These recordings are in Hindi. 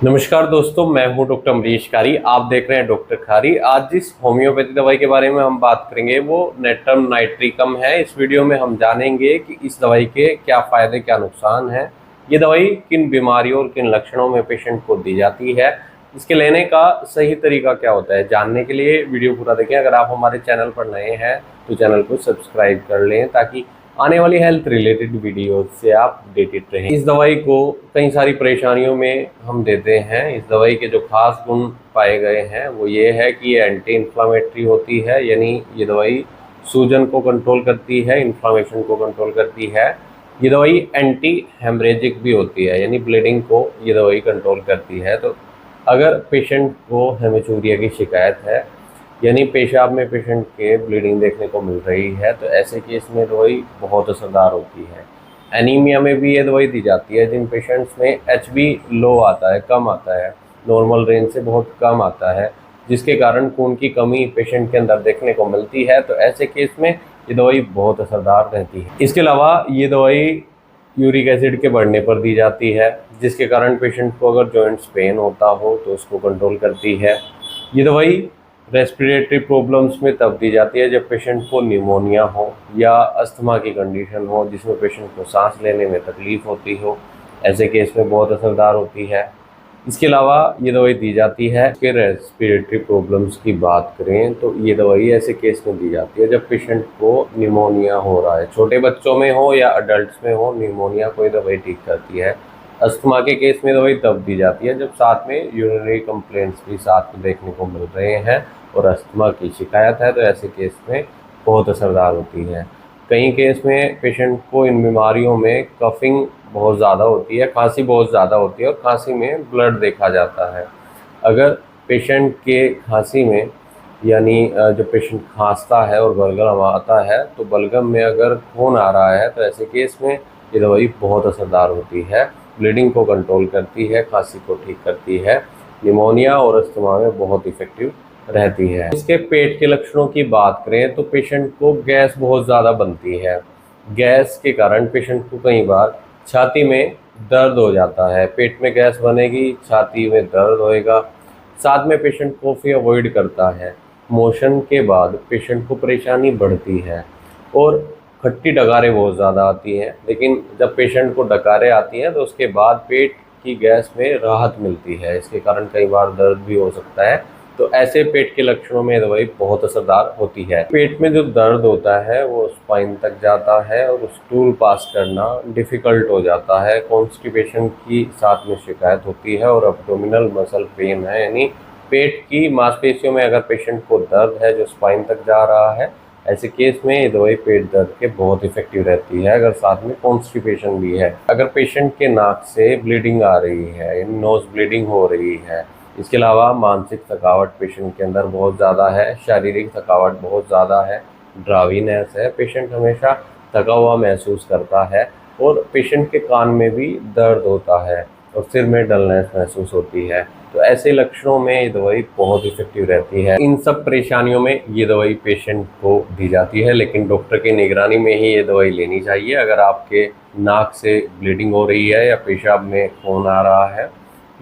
नमस्कार दोस्तों, मैं हूं डॉक्टर अमरीश कारी। आप देख रहे हैं डॉक्टर खारी। आज जिस होम्योपैथी दवाई के बारे में हम बात करेंगे वो नेट्रम नाइट्रिकम है। इस वीडियो में हम जानेंगे कि इस दवाई के क्या फ़ायदे क्या नुकसान हैं, ये दवाई किन बीमारियों और किन लक्षणों में पेशेंट को दी जाती है, इसके लेने का सही तरीका क्या होता है। जानने के लिए वीडियो पूरा देखें। अगर आप हमारे चैनल पर नए हैं तो चैनल को सब्सक्राइब कर लें ताकि आने वाली हेल्थ रिलेटेड वीडियो से आप अपडेटेड रहें। इस दवाई को कई सारी परेशानियों में हम देते हैं। इस दवाई के जो खास गुण पाए गए हैं वो ये है कि ये एंटी इन्फ्लामेटरी होती है, यानी ये दवाई सूजन को कंट्रोल करती है, इन्फ्लामेशन को कंट्रोल करती है। ये दवाई एंटी हेमरेजिक भी होती है, यानी ब्लीडिंग को ये दवाई कंट्रोल करती है। तो अगर पेशेंट को हेमेचूरिया की शिकायत है, यानी पेशाब में पेशेंट के ब्लीडिंग देखने को मिल रही है, तो ऐसे केस में दवाई बहुत असरदार होती है। एनीमिया में भी ये दवाई दी जाती है। जिन पेशेंट्स में एचबी लो आता है, कम आता है, नॉर्मल रेंज से बहुत कम आता है, जिसके कारण खून की कमी पेशेंट के अंदर देखने को मिलती है, तो ऐसे केस में ये दवाई बहुत असरदार रहती है। इसके अलावा ये दवाई यूरिक एसिड के बढ़ने पर दी जाती है, जिसके कारण पेशेंट को अगर जॉइंट्स पेन होता हो तो उसको कंट्रोल करती है। ये दवाई रेस्पिरेटरी प्रॉब्लम्स में तब दी जाती है जब पेशेंट को निमोनिया हो या अस्थमा की कंडीशन हो, जिसमें पेशेंट को सांस लेने में तकलीफ़ होती हो। ऐसे केस में बहुत असरदार होती है। इसके अलावा ये दवाई दी जाती है कि रेस्पिरेटरी प्रॉब्लम्स की बात करें तो ये दवाई ऐसे केस में दी जाती है जब पेशेंट को निमोनिया हो रहा है। छोटे बच्चों में हो या अडल्ट में हो, निमोनिया को ये दवाई ठीक करती है। अस्थमा के केस में दवाई तब दी जाती है जब साथ में यूरिनरी कंप्लेंट्स भी साथ में देखने को मिल रहे हैं और अस्थमा की शिकायत है, तो ऐसे केस में बहुत असरदार होती है। कई केस में पेशेंट को इन बीमारियों में कफिंग बहुत ज़्यादा होती है, खांसी बहुत ज़्यादा होती है और खांसी में ब्लड देखा जाता है। अगर पेशेंट के खांसी में, यानी जब पेशेंट खांसता है और बलगम आता है तो बलगम में अगर खून आ रहा है, तो ऐसे केस में ये दवाई बहुत असरदार होती है। ब्लीडिंग को कंट्रोल करती है, खांसी को ठीक करती है, निमोनिया और अस्थमा में बहुत इफ़ेक्टिव रहती है। इसके पेट के लक्षणों की बात करें तो पेशेंट को गैस बहुत ज़्यादा बनती है। गैस के कारण पेशेंट को कई बार छाती में दर्द हो जाता है। पेट में गैस बनेगी, छाती में दर्द होएगा। साथ में पेशेंट कॉफ़ी अवॉइड करता है। मोशन के बाद पेशेंट को परेशानी बढ़ती है और खट्टी डकारें बहुत ज़्यादा आती हैं। लेकिन जब पेशेंट को डकारें आती हैं तो उसके बाद पेट की गैस में राहत मिलती है। इसके कारण कई बार दर्द भी हो सकता है। तो ऐसे पेट के लक्षणों में दवाई बहुत असरदार होती है। पेट में जो दर्द होता है वो स्पाइन तक जाता है और स्टूल पास करना डिफ़िकल्ट हो जाता है। कॉन्स्टिपेशन की साथ में शिकायत होती है और एब्डोमिनल मसल पेन है, यानी पेट की मांसपेशियों में अगर पेशेंट को दर्द है जो स्पाइन तक जा रहा है, ऐसे केस में ये दवाई पेट दर्द के बहुत इफेक्टिव रहती है। अगर साथ में कॉन्स्टिपेशन भी है, अगर पेशेंट के नाक से ब्लीडिंग आ रही है, यानी नोज ब्लीडिंग हो रही है, इसके अलावा मानसिक थकावट पेशेंट के अंदर बहुत ज़्यादा है, शारीरिक थकावट बहुत ज़्यादा है, ड्रावीनेस है, पेशेंट हमेशा थका हुआ महसूस करता है और पेशेंट के कान में भी दर्द होता है और सिर में डलनेस महसूस होती है, तो ऐसे लक्षणों में ये दवाई बहुत इफेक्टिव रहती है। इन सब परेशानियों में ये दवाई पेशेंट को दी जाती है, लेकिन डॉक्टर की निगरानी में ही ये दवाई लेनी चाहिए। अगर आपके नाक से ब्लीडिंग हो रही है या पेशाब में खून आ रहा है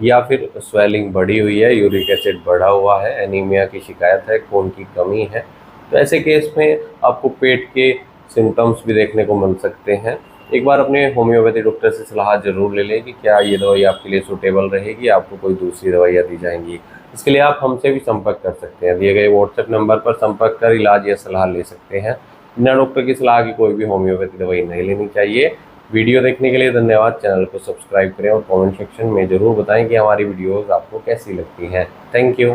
या फिर स्वेलिंग बढ़ी हुई है, यूरिक एसिड बढ़ा हुआ है, एनीमिया की शिकायत है, खून की कमी है, तो ऐसे केस में आपको पेट के सिम्टम्स भी देखने को मिल सकते हैं। एक बार अपने होम्योपैथी डॉक्टर से सलाह ज़रूर ले लें कि क्या ये दवाई आपके लिए सूटेबल रहेगी, आपको कोई दूसरी दवाइयाँ दी जाएंगी। इसके लिए आप हमसे भी संपर्क कर सकते हैं। दिए गए व्हाट्सएप नंबर पर संपर्क कर इलाज या सलाह ले सकते हैं। बिना डॉक्टर की सलाह की कोई भी होम्योपैथी दवाई नहीं लेनी चाहिए। वीडियो देखने के लिए धन्यवाद। चैनल को सब्सक्राइब करें और कमेंट सेक्शन में ज़रूर बताएं कि हमारी वीडियोज़ आपको कैसी लगती हैं। Thank you.